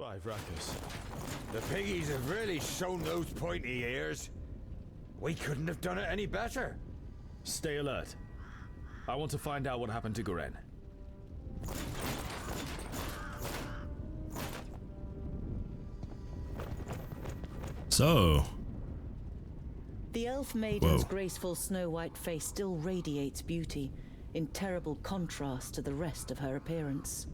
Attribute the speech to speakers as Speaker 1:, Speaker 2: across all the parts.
Speaker 1: By Vracus.
Speaker 2: The piggies have really shown those pointy ears. We couldn't have done it any better.
Speaker 1: Stay alert. I want to find out what happened to Garen.
Speaker 3: So...
Speaker 4: The elf maiden's graceful snow-white face still radiates beauty, in terrible contrast to the rest of her appearance.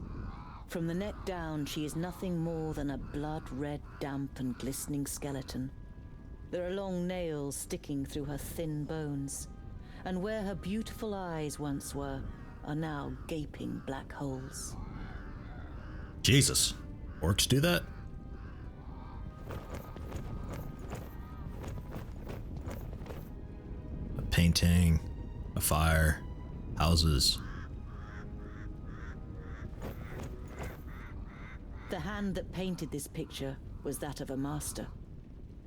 Speaker 4: From the neck down, she is nothing more than a blood-red, damp and glistening skeleton. There are long nails sticking through her thin bones, and where her beautiful eyes once were, are now gaping black holes.
Speaker 3: Jesus. Orcs do that? A painting, a fire, houses.
Speaker 4: The hand that painted this picture was that of a master.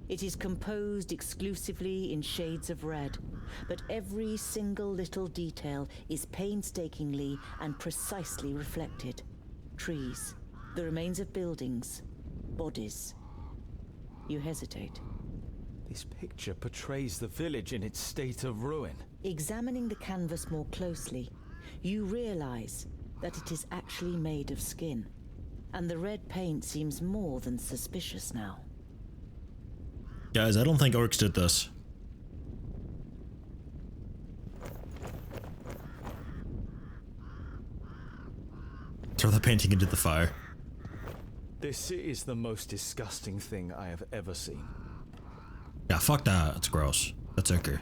Speaker 4: It is composed exclusively in shades of red, but every single little detail is painstakingly and precisely reflected. Trees, the remains of buildings, bodies. You hesitate.
Speaker 1: This picture portrays the village in its state of ruin.
Speaker 4: Examining the canvas more closely, you realize that it is actually made of skin, and the red paint seems more than suspicious now.
Speaker 3: Guys, I don't think orcs did this. Throw the painting into the fire.
Speaker 1: This is the most disgusting thing I have ever seen.
Speaker 3: Yeah, fuck that. It's gross. That's okay.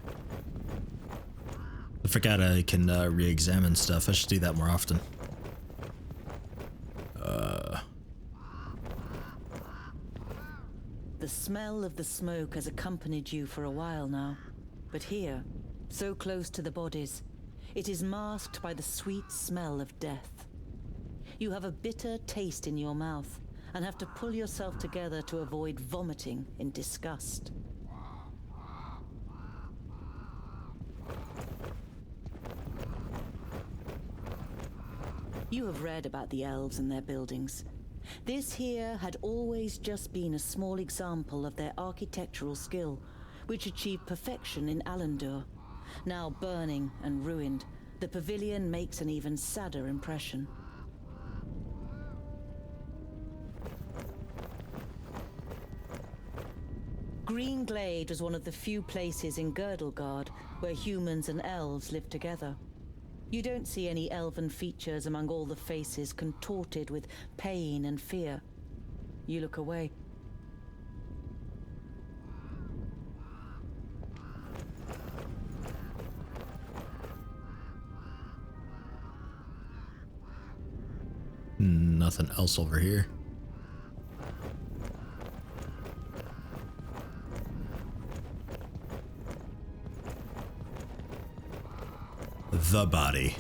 Speaker 3: I forgot I can re-examine stuff. I should do that more often.
Speaker 4: The smell of the smoke has accompanied you for a while now. But here, so close to the bodies, it is masked by the sweet smell of death. You have a bitter taste in your mouth and have to pull yourself together to avoid vomiting in disgust. You have read about the elves and their buildings. This here had always just been a small example of their architectural skill, which achieved perfection in Alandur. Now burning and ruined, the pavilion makes an even sadder impression. Green Glade was one of the few places in Girdlegard where humans and elves lived together. You don't see any elven features among all the faces contorted with pain and fear. You look away.
Speaker 3: Nothing else over here. The body.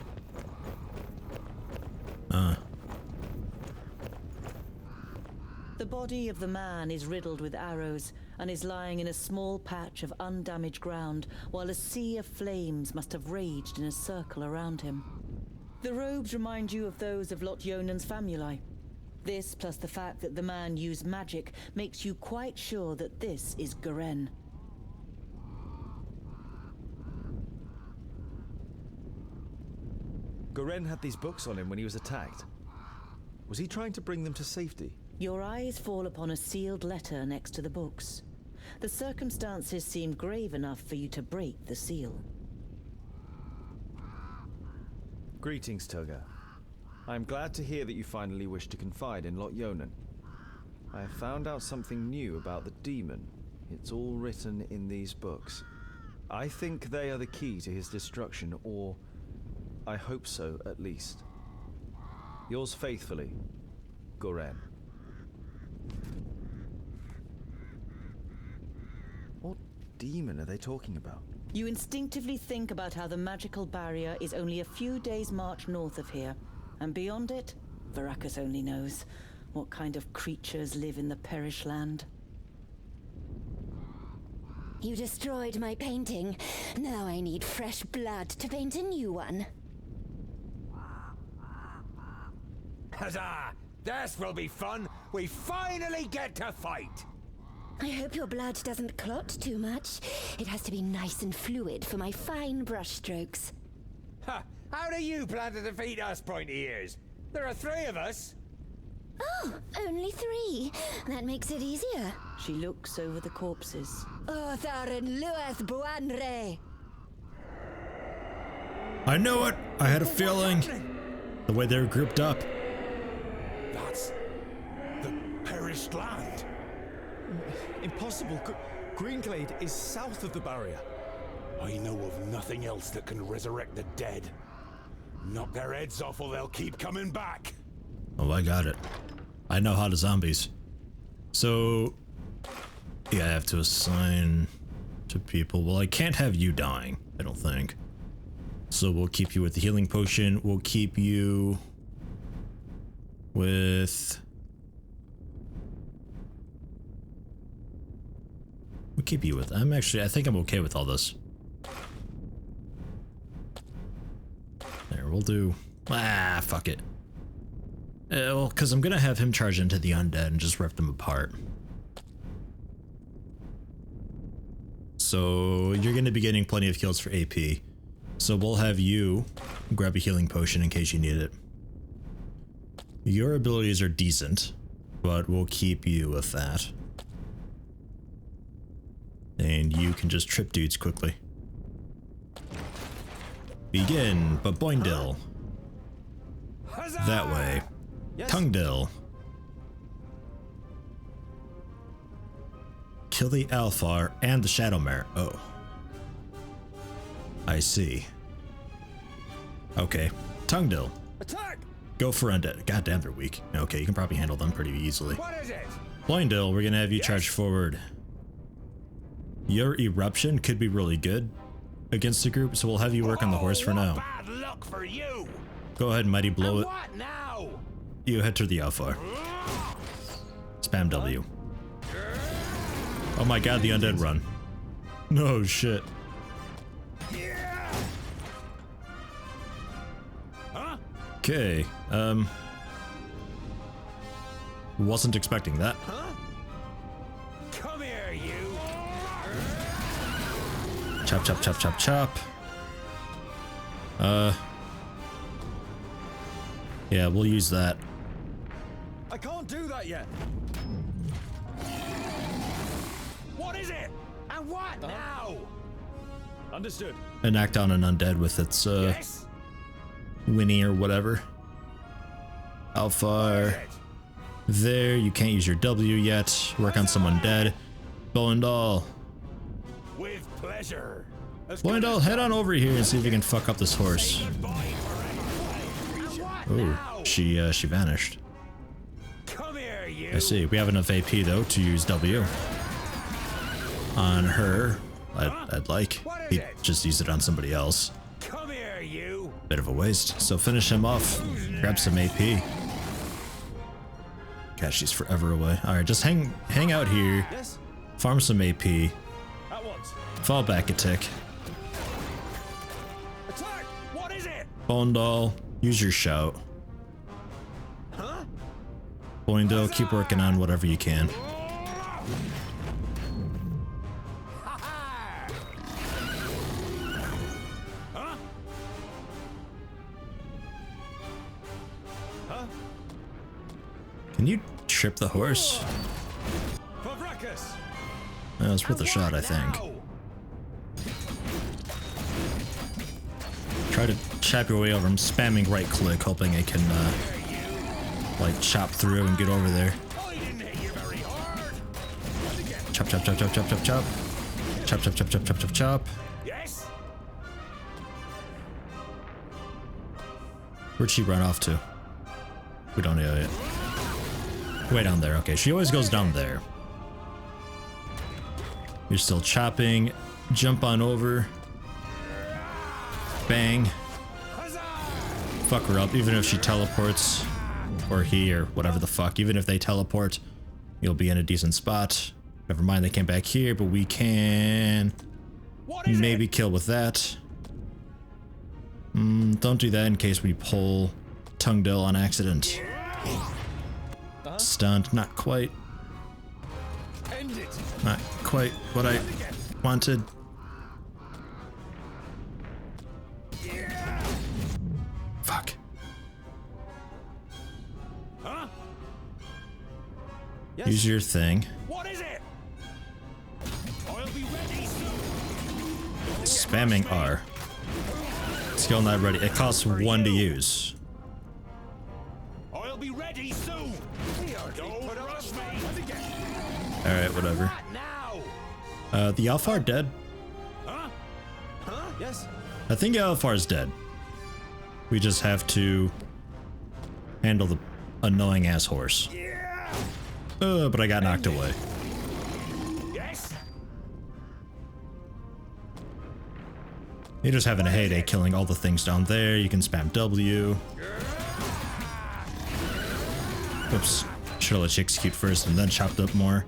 Speaker 4: The body of the man is riddled with arrows and is lying in a small patch of undamaged ground while a sea of flames must have raged in a circle around him. The robes remind you of those of Lot-Yonan's famuli. This, plus the fact that the man used magic, makes you quite sure that this is Garen.
Speaker 1: Garen had these books on him when he was attacked. Was he trying to bring them to safety?
Speaker 4: Your eyes fall upon a sealed letter next to the books. The circumstances seem grave enough for you to break the seal.
Speaker 1: Greetings, Toga. I am glad to hear that you finally wish to confide in Lot-Yonan. I have found out something new about the demon. It's all written in these books. I think they are the key to his destruction, or I hope so, at least. Yours faithfully, Garen. What demon are they talking about?
Speaker 4: You instinctively think about how the magical barrier is only a few days' march north of here, and beyond it, Vracus only knows what kind of creatures live in the Perish Land.
Speaker 5: You destroyed my painting. Now I need fresh blood to paint a new one.
Speaker 2: Huzzah! This will be fun! We finally get to fight!
Speaker 5: I hope your blood doesn't clot too much. It has to be nice and fluid for my fine brushstrokes.
Speaker 2: Ha! How do you plan to defeat us, pointy ears? There are 3 of us!
Speaker 5: Oh, only 3. That makes it easier.
Speaker 4: She looks over the corpses.
Speaker 5: Otharin Lueth Buanre.
Speaker 3: I knew it! I had a feeling. The way they were grouped up.
Speaker 6: That's the perished land.
Speaker 7: Impossible. Green Glade is south of the barrier.
Speaker 6: I know of nothing else that can resurrect the dead. Knock their heads off or they'll keep coming back.
Speaker 3: Oh, I got it. I know how to zombies. So, yeah, I have to assign to people. Well, I can't have you dying, I don't think. So we'll keep you with the healing potion. We'll keep you with... We'll keep you with... I think I'm okay with all this. There, we'll do... Ah, fuck it. Well, because I'm gonna have him charge into the undead and just rip them apart. So you're gonna be getting plenty of heals for AP. So we'll have you grab a healing potion in case you need it. Your abilities are decent, but we'll keep you with that. And you can just trip dudes quickly. Begin, but Boindil. That way.
Speaker 1: Yes.
Speaker 3: Tungdil. Kill the Alfar and the Shadowmare. Oh. I see. Okay. Tungdil.
Speaker 2: Attack!
Speaker 3: Go for undead. Goddamn, they're weak. Okay, you can probably handle them pretty easily.
Speaker 2: What is it?
Speaker 3: Boindil, we're gonna have you charge forward. Your eruption could be really good against the group, so we'll have you work on the horse for now.
Speaker 2: Bad luck for you!
Speaker 3: Go ahead, Mighty Blow
Speaker 2: And
Speaker 3: it.
Speaker 2: what now?
Speaker 3: You head to the Alfar. Spam W. Oh my god, the undead run. No shit. Okay, wasn't expecting that.
Speaker 2: Come here, you!
Speaker 3: Chop, chop, chop, chop, chop. Yeah, we'll use that.
Speaker 1: I can't do that yet.
Speaker 2: What is it? And what now?
Speaker 1: Understood.
Speaker 3: Enact on an undead with its,
Speaker 2: Yes?
Speaker 3: Winnie or whatever. Alfar. There, you can't use your W yet. Work on some undead. Boindal.
Speaker 2: With pleasure.
Speaker 3: Boindal, head on over here and see if you can fuck up this horse. Oh, she vanished.
Speaker 2: Come here, you!
Speaker 3: I see. We have enough AP though to use W. On her, I'd like. He'd just use it on somebody else.
Speaker 2: Come here, you!
Speaker 3: Bit of a waste. So finish him off. Grab some AP. God, she's forever away. Alright, just hang out here.
Speaker 1: Yes.
Speaker 3: Farm some AP.
Speaker 1: At once.
Speaker 3: Fall back a tick.
Speaker 2: Attack! What is it?
Speaker 3: Boindal, use your shout.
Speaker 2: Huh?
Speaker 3: Boindal, keep working on whatever you can. Can you trip the horse? That was worth a shot, I think. Try to chop your way over. I'm spamming right click, hoping I can, like, chop through and get over there. Chop, chop, chop, chop, chop, chop, chop. Chop, chop, chop, chop, chop, chop, chop.
Speaker 2: Yes?
Speaker 3: Where'd she run off to? We don't know yet. Way down there. Okay, she always goes down there. You're still chopping. Jump on over. Bang. Fuck her up, even if she teleports. Or he, or whatever the fuck. Even if they teleport, you'll be in a decent spot. Never mind, they came back here, but we can maybe kill with that. Don't do that in case we pull Tungdil on accident. Stunned, not quite.
Speaker 2: End it.
Speaker 3: Not quite what I wanted. Fuck.
Speaker 2: Huh?
Speaker 1: Yes.
Speaker 3: Use your thing.
Speaker 2: What is it? I'll be ready soon.
Speaker 3: Spamming R. Skill not ready. It costs 1 to use.
Speaker 2: I'll be ready soon. Don't rush me.
Speaker 3: Alright, whatever.
Speaker 2: Now.
Speaker 3: The Alfar dead?
Speaker 2: Huh? Huh?
Speaker 1: Yes.
Speaker 3: I think Alfar's dead. We just have to handle the annoying ass horse.
Speaker 2: Yeah.
Speaker 3: But I got knocked away.
Speaker 2: Yes.
Speaker 3: You're just having a heyday killing all the things down there. You can spam W. Oops. Should've let you execute first and then chopped up more.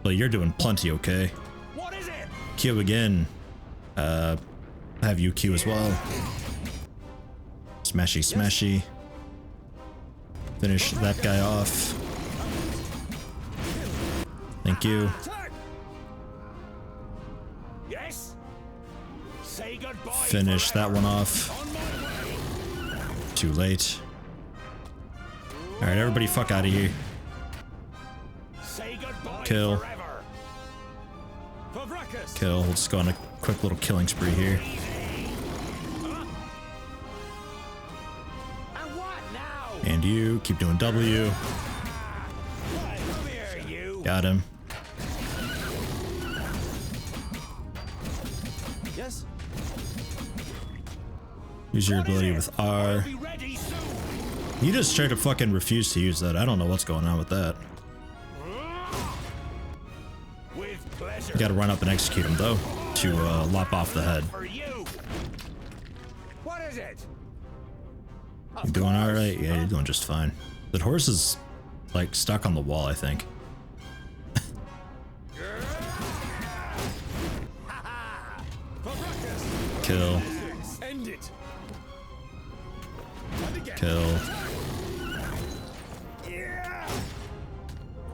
Speaker 3: But you're doing plenty okay.
Speaker 2: What is it?
Speaker 3: Q again. Have you Q as well. Smashy, smashy. Finish that guy off. Thank you.
Speaker 2: Attack. Yes. Say goodbye.
Speaker 3: Finish that one off.
Speaker 2: On my way.
Speaker 3: Too late. Alright, everybody fuck out of here.
Speaker 2: Say goodbye.
Speaker 3: Kill.
Speaker 2: Forever. Favrakas.
Speaker 3: Kill. We'll just go on a quick little killing spree here.
Speaker 2: And what now?
Speaker 3: And you, keep doing W.
Speaker 2: Come here, you.
Speaker 3: Got him.
Speaker 1: Yes.
Speaker 3: Use your ability with R.
Speaker 2: Be ready soon.
Speaker 3: You just straight up fucking refuse to use that. I don't know what's going on with that.
Speaker 2: With pleasure.
Speaker 3: You gotta run up and execute him though, to lop off the head.
Speaker 2: For you. What is it?
Speaker 3: You doing alright? Yeah, you're doing just fine. The horse is, like, stuck on the wall, I think. Kill.
Speaker 2: End it.
Speaker 3: Kill.
Speaker 2: Yeah.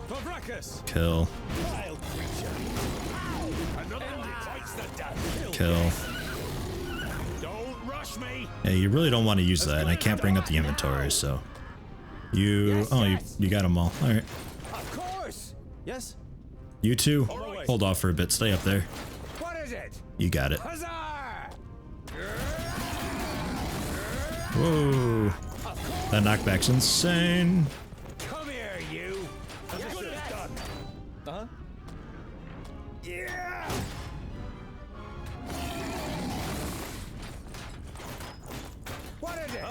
Speaker 2: Favrakas.
Speaker 3: Kill.
Speaker 2: Wild creature. Another bites the dust.
Speaker 3: Kill.
Speaker 2: Don't rush me.
Speaker 3: Yeah, you really don't want to use that, and I can't bring up the inventory, so... You... Oh, you got them all. Alright.
Speaker 2: Of course.
Speaker 1: Yes.
Speaker 3: You two, hold off for a bit. Stay up there.
Speaker 2: What is it?
Speaker 3: You got it.
Speaker 2: Huzzah!
Speaker 3: Whoa. That knockback's insane.
Speaker 2: Come here, you. Yes, done.
Speaker 1: Uh-huh.
Speaker 2: Yeah. What is it?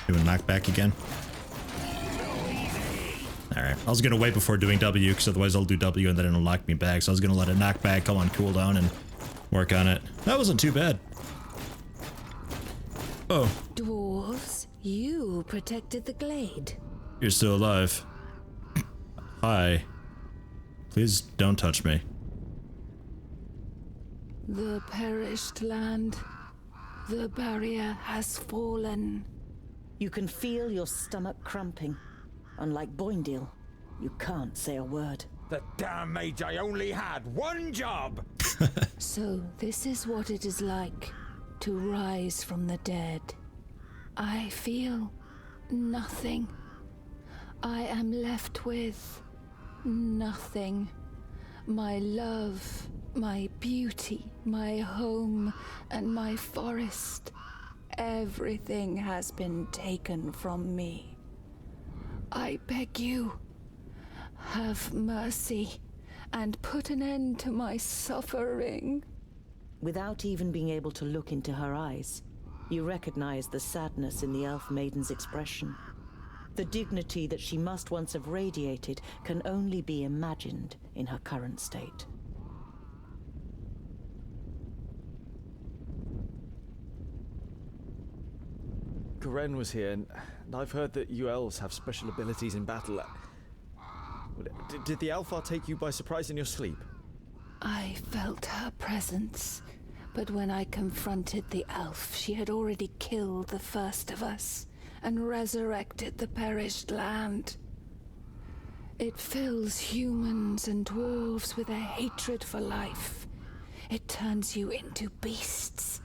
Speaker 3: Doing knockback again. Alright, I was gonna wait before doing W, because otherwise I'll do W and then it'll knock me back, so I was gonna let it knock back, go on cooldown, and work on it. That wasn't too bad. Oh,
Speaker 5: Dwarves, you protected the Glade.
Speaker 3: you're still alive. Hi. Please don't touch me.
Speaker 8: The perished land. The barrier has fallen.
Speaker 4: You can feel your stomach cramping. Unlike Boindale, you can't say a word.
Speaker 2: The damn mage, I only had one job.
Speaker 8: So this is what it is like to rise from the dead. I feel nothing. I am left with nothing. My love, my beauty, my home, and my forest. Everything has been taken from me. I beg you, have mercy and put an end to my suffering.
Speaker 4: Without even being able to look into her eyes, you recognize the sadness in the elf maiden's expression. The dignity that she must once have radiated can only be imagined in her current state.
Speaker 1: Garen was here, and I've heard that you elves have special abilities in battle. Did the Alfar take you by surprise in your sleep?
Speaker 8: I felt her presence, But when I confronted the elf, she had already killed the first of us and resurrected the perished land. It fills humans and dwarves with a hatred for life. It turns you into beasts.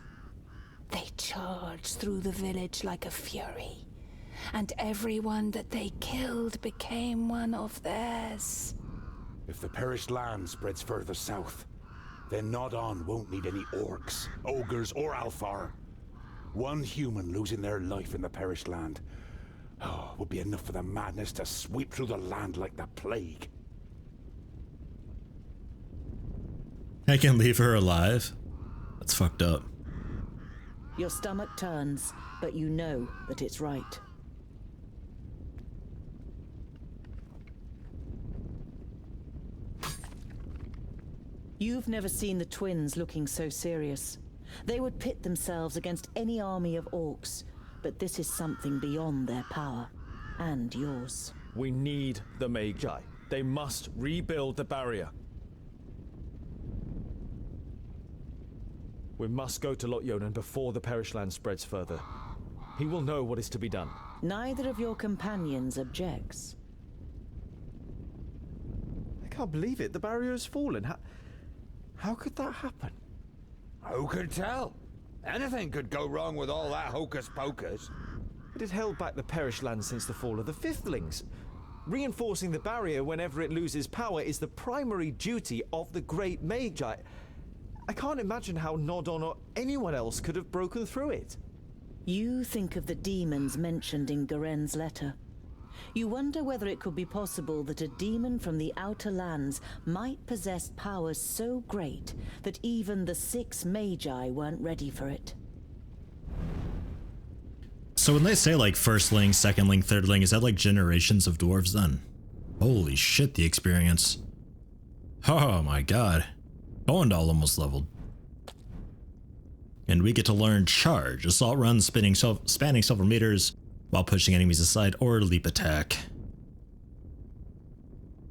Speaker 8: They charge through the village like a fury, and everyone that they killed became one of theirs.
Speaker 6: If the perished land spreads further south, then Nodon won't need any orcs, ogres, or alfar. One human losing their life in the perished land would be enough for the madness to sweep through the land like the plague.
Speaker 3: I can leave her alive? That's fucked up.
Speaker 4: Your stomach turns, but you know that it's right. You've never seen the twins looking so serious. They would pit themselves against any army of orcs, but this is something beyond their power, and yours.
Speaker 1: We need the Magi. They must rebuild the barrier. We must go to Lot before the perished land spreads further. He will know what is to be done.
Speaker 4: Neither of your companions objects.
Speaker 7: I can't believe it. The barrier has fallen. How could that happen?
Speaker 2: Who could tell? Anything could go wrong with all that hocus pocus.
Speaker 1: It has held back the perished land since the fall of the Fifthlings. Reinforcing the barrier whenever it loses power is the primary duty of the great Magi. I can't imagine how Nodon or anyone else could have broken through it.
Speaker 4: You think of the demons mentioned in Garen's letter. You wonder whether it could be possible that a demon from the outer lands might possess powers so great that even the 6 Magi weren't ready for it.
Speaker 3: So when they say like firstling, secondling, thirdling, is that like generations of dwarves then? Holy shit, the experience. Oh my god. Boandal almost leveled. And we get to learn Charge, assault run spanning several meters while pushing enemies aside, or leap attack.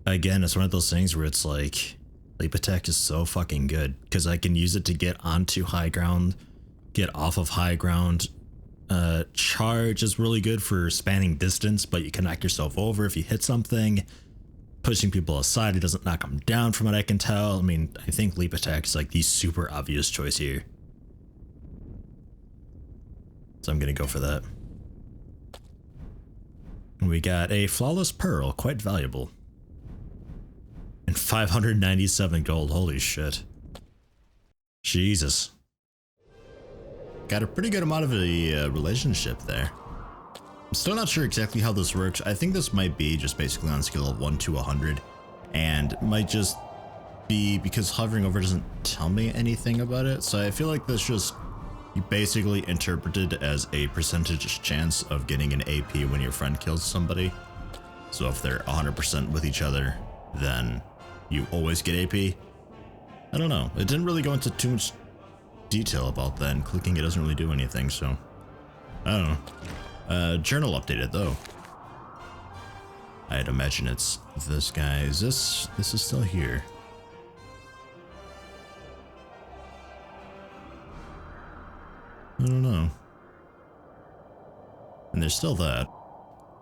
Speaker 3: Again, it's one of those things where it's like, leap attack is so fucking good because I can use it to get onto high ground, get off of high ground. Charge is really good for spanning distance, but you can knock yourself over if you hit something. Pushing people aside, it doesn't knock them down from what I can tell. I mean, I think leap attack is like the super obvious choice here. So I'm gonna go for that. We got a flawless pearl, quite valuable. And 597 gold, holy shit. Jesus. Got a pretty good amount of a relationship there. I'm still not sure exactly how this works. I think this might be just basically on a scale of 1 to 100. And might just be because hovering over doesn't tell me anything about it. So I feel like this just basically interpreted as a percentage chance of getting an AP when your friend kills somebody. So if they're 100% with each other, then you always get AP. I don't know. It didn't really go into too much detail about that, and clicking it doesn't really do anything, so I don't know. Journal updated though. I'd imagine it's this guy. Is this is still here? I don't know. And there's still that.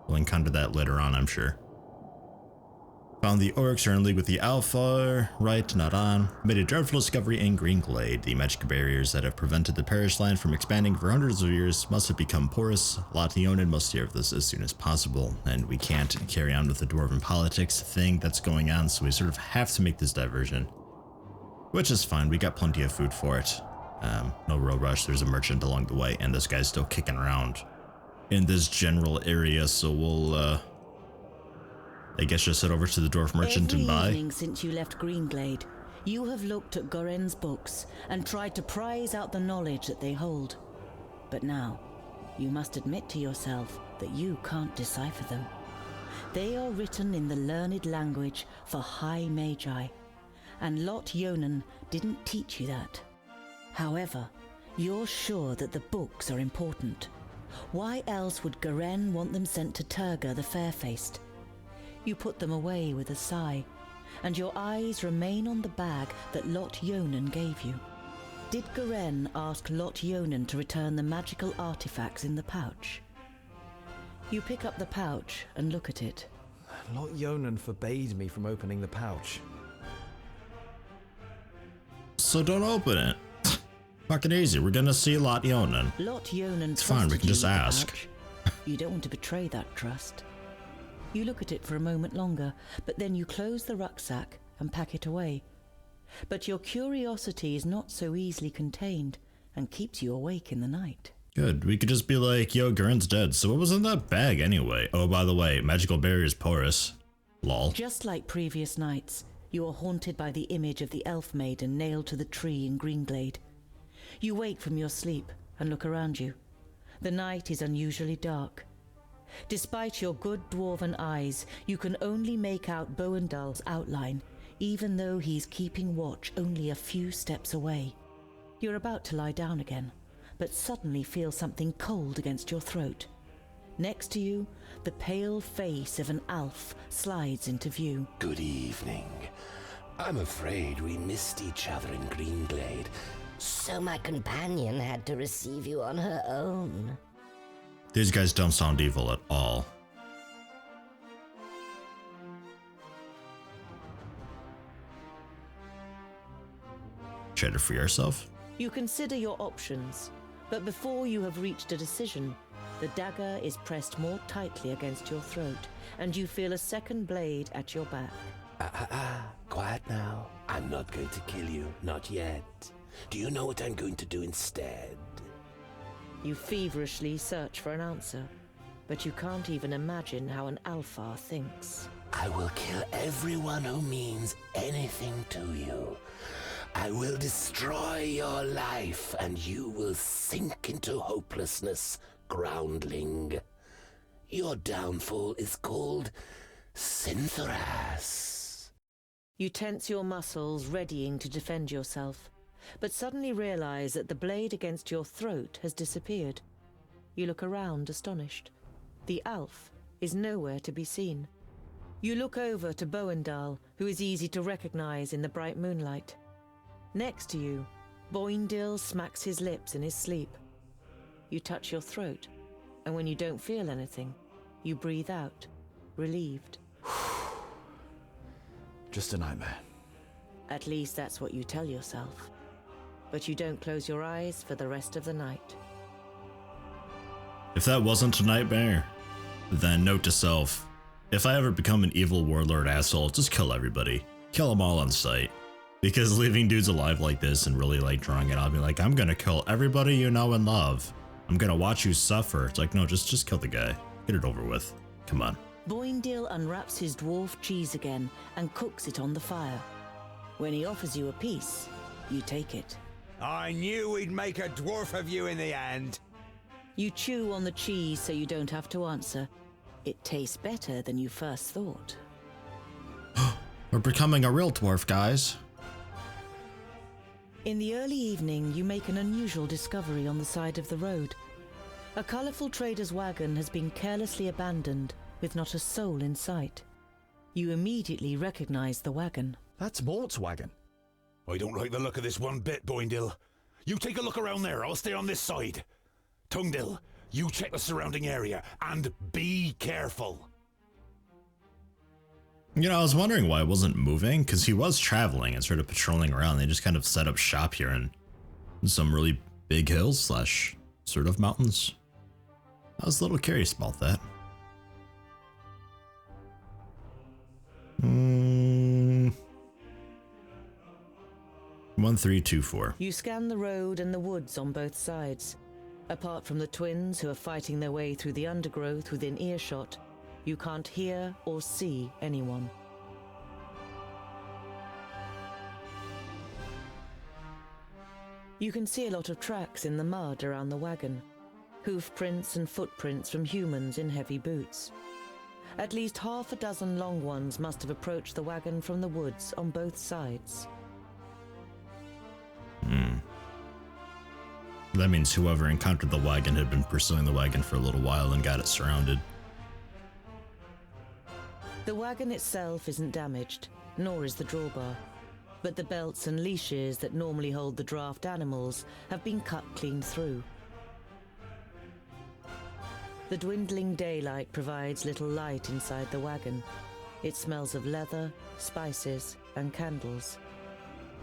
Speaker 3: We'll encounter that later on, I'm sure. Found the orcs are in league with the Alpha, right, not on. Made a dreadful discovery in Green Glade. The magic barriers that have prevented the perished land from expanding for hundreds of years must have become porous. Lationen must hear of this as soon as possible, and we can't carry on with the dwarven politics thing that's going on, so we sort of have to make this diversion. Which is fine, we got plenty of food for it. No real rush, there's a merchant along the way, and this guy's still kicking around in this general area, so we'll, I guess just head over to the dwarf merchant and buy.
Speaker 4: Every evening since you left Green Glade, you have looked at Garen's books and tried to prize out the knowledge that they hold. But now, you must admit to yourself that you can't decipher them. They are written in the learned language for high magi, and Lot Yonan didn't teach you that. However, you're sure that the books are important. Why else would Garen want them sent to Turga the Fair-Faced? You put them away with a sigh, and your eyes remain on the bag that Lot Yonan gave you. Did Garen ask Lot Yonan to return the magical artifacts in the pouch? You pick up the pouch and look at it.
Speaker 1: Lot Yonan forbade me from opening the pouch.
Speaker 3: So don't open it. Fucking easy. We're gonna see Lot Yonan.
Speaker 4: Lot Yonan
Speaker 3: It's fine, we can just ask.
Speaker 4: You don't want to betray that trust. You look at it for a moment longer, but then you close the rucksack and pack it away. But your curiosity is not so easily contained and keeps you awake in the night.
Speaker 3: Good. We could just be like, yo, Garen's dead. So what was in that bag anyway? Oh, by the way, magical barrier's porous. Lol.
Speaker 4: Just like previous nights, you are haunted by the image of the elf maiden nailed to the tree in Glade. You wake from your sleep and look around you. The night is unusually dark. Despite your good dwarven eyes, you can only make out Boendal's outline, even though he's keeping watch only a few steps away. You're about to lie down again, but suddenly feel something cold against your throat. Next to you, the pale face of an elf slides into view.
Speaker 9: Good evening. I'm afraid we missed each other in Glade.
Speaker 5: So my companion had to receive you on her own.
Speaker 3: These guys don't sound evil at all. Try to free yourself?
Speaker 4: You consider your options, but before you have reached a decision, the dagger is pressed more tightly against your throat, and you feel a second blade at your back.
Speaker 9: Quiet now. I'm not going to kill you, not yet. Do you know what I'm going to do instead?
Speaker 4: You feverishly search for an answer, but you can't even imagine how an Alfar thinks.
Speaker 9: I will kill everyone who means anything to you. I will destroy your life, and you will sink into hopelessness, groundling. Your downfall is called Synthoras.
Speaker 4: You tense your muscles, readying to defend yourself, but suddenly realize that the blade against your throat has disappeared. You look around, astonished. The elf is nowhere to be seen. You look over to Boendal, who is easy to recognize in the bright moonlight. Next to you, Boindil smacks his lips in his sleep. You touch your throat, and when you don't feel anything, you breathe out, relieved.
Speaker 1: Just a nightmare.
Speaker 4: At least that's what you tell yourself. But you don't close your eyes for the rest of the night.
Speaker 3: If that wasn't a nightmare, then note to self, if I ever become an evil warlord asshole, just kill everybody. Kill them all on sight. Because leaving dudes alive like this and really like drawing it, I'll be like, I'm gonna kill everybody you know and love. I'm gonna watch you suffer. It's like, no, just kill the guy. Get it over with. Come on.
Speaker 4: Boindil unwraps his dwarf cheese again and cooks it on the fire. When he offers you a piece, you take it.
Speaker 2: I knew we'd make a dwarf of you in the end.
Speaker 4: You chew on the cheese so you don't have to answer. It tastes better than you first thought.
Speaker 3: We're becoming a real dwarf, guys.
Speaker 4: In the early evening, you make an unusual discovery on the side of the road. A colorful trader's wagon has been carelessly abandoned, with not a soul in sight. You immediately recognize the wagon.
Speaker 1: That's Mort's wagon.
Speaker 6: I don't like the look of this one bit, Boindil. You take a look around there, I'll stay on this side. Tungdil, you check the surrounding area, and be careful.
Speaker 3: You know, I was wondering why it wasn't moving, because he was traveling and sort of patrolling around. They just kind of set up shop here in some really big hills slash sort of mountains. I was a little curious about that. 1324.
Speaker 4: You scan the road and the woods on both sides. Apart from the twins who are fighting their way through the undergrowth within earshot, you can't hear or see anyone. You can see a lot of tracks in the mud around the wagon. Hoof prints and footprints from humans in heavy boots. At least half a dozen long ones must have approached the wagon from the woods on both sides.
Speaker 3: That means whoever encountered the wagon had been pursuing the wagon for a little while and got it surrounded.
Speaker 4: The wagon itself isn't damaged, nor is the drawbar. but the belts and leashes that normally hold the draft animals have been cut clean through. The dwindling daylight provides little light inside the wagon. It smells of leather, spices, and candles.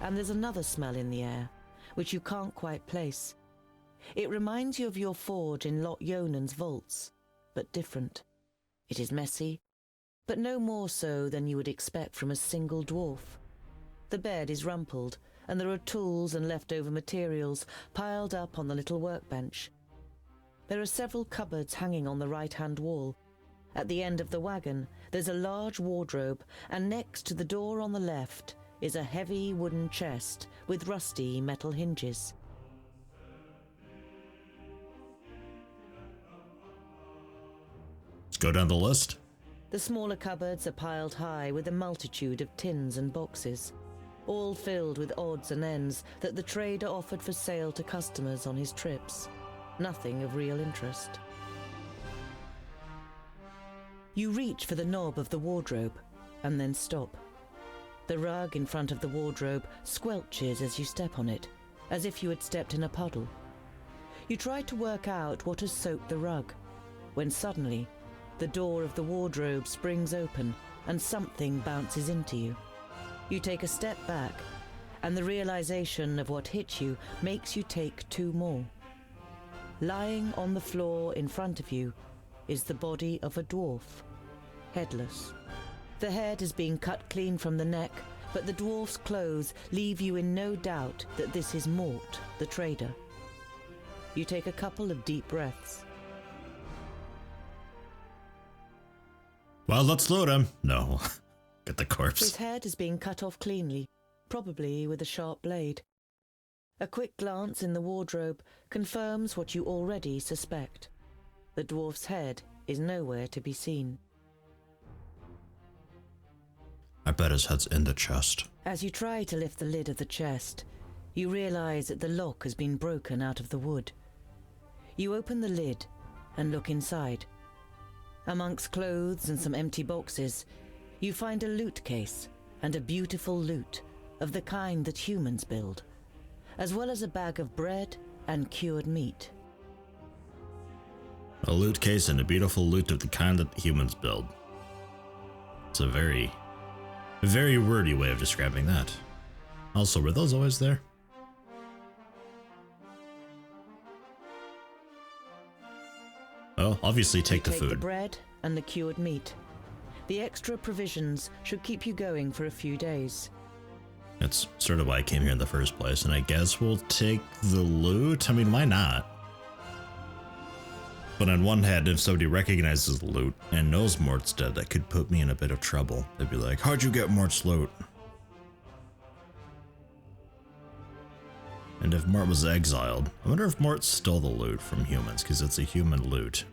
Speaker 4: And there's another smell in the air, which you can't quite place. It reminds you of your forge in Lot Yonan's vaults, but different. It is messy, but no more so than you would expect from a single dwarf. The bed is rumpled, and there are tools and leftover materials piled up on the little workbench. There are several cupboards hanging on the right-hand wall. At the end of the wagon, there's a large wardrobe, and next to the door on the left is a heavy wooden chest with rusty metal hinges.
Speaker 3: Let's go down the list.
Speaker 4: The smaller cupboards are piled high with a multitude of tins and boxes, all filled with odds and ends that the trader offered for sale to customers on his trips. Nothing of real interest. You reach for the knob of the wardrobe and then stop. The rug in front of the wardrobe squelches as you step on it, as if you had stepped in a puddle. You try to work out what has soaked the rug, when suddenly the door of the wardrobe springs open and something bounces into you. You take a step back, and the realization of what hit you makes you take two more. Lying on the floor in front of you is the body of a dwarf, headless. The head has been cut clean from the neck, but the dwarf's clothes leave you in no doubt that this is Mort, the trader. You take a couple of deep breaths.
Speaker 3: Well, let's load him. No. Get the corpse.
Speaker 4: His head is being cut off cleanly, probably with a sharp blade. A quick glance in the wardrobe confirms what you already suspect. The dwarf's head is nowhere to be seen.
Speaker 3: I bet his head's in the chest.
Speaker 4: As you try to lift the lid of the chest, you realize that the lock has been broken out of the wood. You open the lid and look inside. Amongst clothes and some empty boxes, you find a loot case and a beautiful loot of the kind that humans build, as well as a bag of bread and cured meat.
Speaker 3: A loot case and a beautiful loot of the kind that humans build. It's a very wordy way of describing that. Also, were those always there? Well, obviously take the food.
Speaker 4: The bread and the cured meat. The extra provisions should keep you going for a few days.
Speaker 3: That's sort of why I came here in the first place, and I guess we'll take the loot. I mean, why not? But on one hand, if somebody recognizes the loot and knows Mort's dead, that could put me in a bit of trouble. They'd be like, how'd you get Mort's loot? And if Mort was exiled, I wonder if Mort stole the loot from humans, because it's a human loot.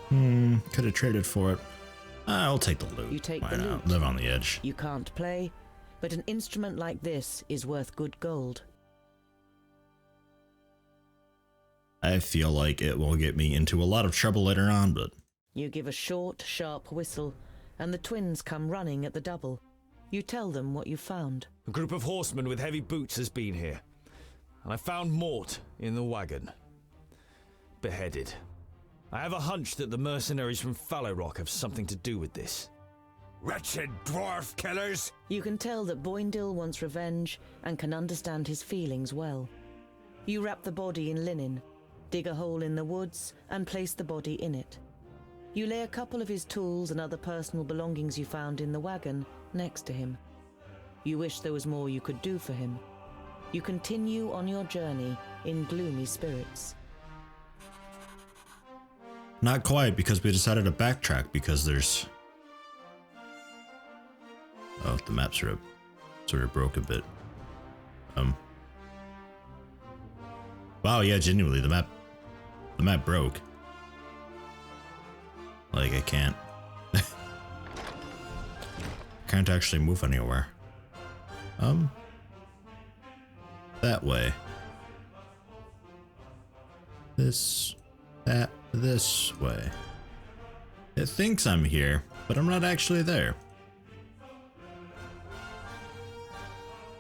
Speaker 3: Could have traded for it. I'll take the loot.
Speaker 4: You take
Speaker 3: Why
Speaker 4: the
Speaker 3: not?
Speaker 4: loot.
Speaker 3: Live on the edge.
Speaker 4: You can't play, but an instrument like this is worth good gold.
Speaker 3: I feel like it will get me into a lot of trouble later on, but...
Speaker 4: You give a short, sharp whistle, and the twins come running at the double. You tell them what you found.
Speaker 1: A group of horsemen with heavy boots has been here, and I found Mort in the wagon, beheaded. I have a hunch that the mercenaries from Fallow Rock have something to do with this.
Speaker 2: Wretched dwarf killers!
Speaker 4: You can tell that Boindil wants revenge and can understand his feelings well. You wrap the body in linen, dig a hole in the woods, and place the body in it. You lay a couple of his tools and other personal belongings you found in the wagon next to him. You wish there was more you could do for him. You continue on your journey in gloomy spirits.
Speaker 3: Not quite, because we decided to backtrack because there's... Oh, the map sort of broke a bit. Wow, yeah, genuinely, the map broke. Like, I can't actually move anywhere. That way. This way. It thinks I'm here, but I'm not actually there.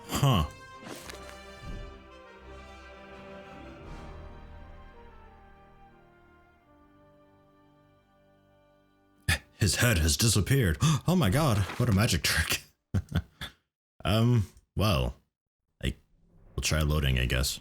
Speaker 3: Huh. His head has disappeared. Oh my god, what a magic trick. Well, we'll try loading, I guess.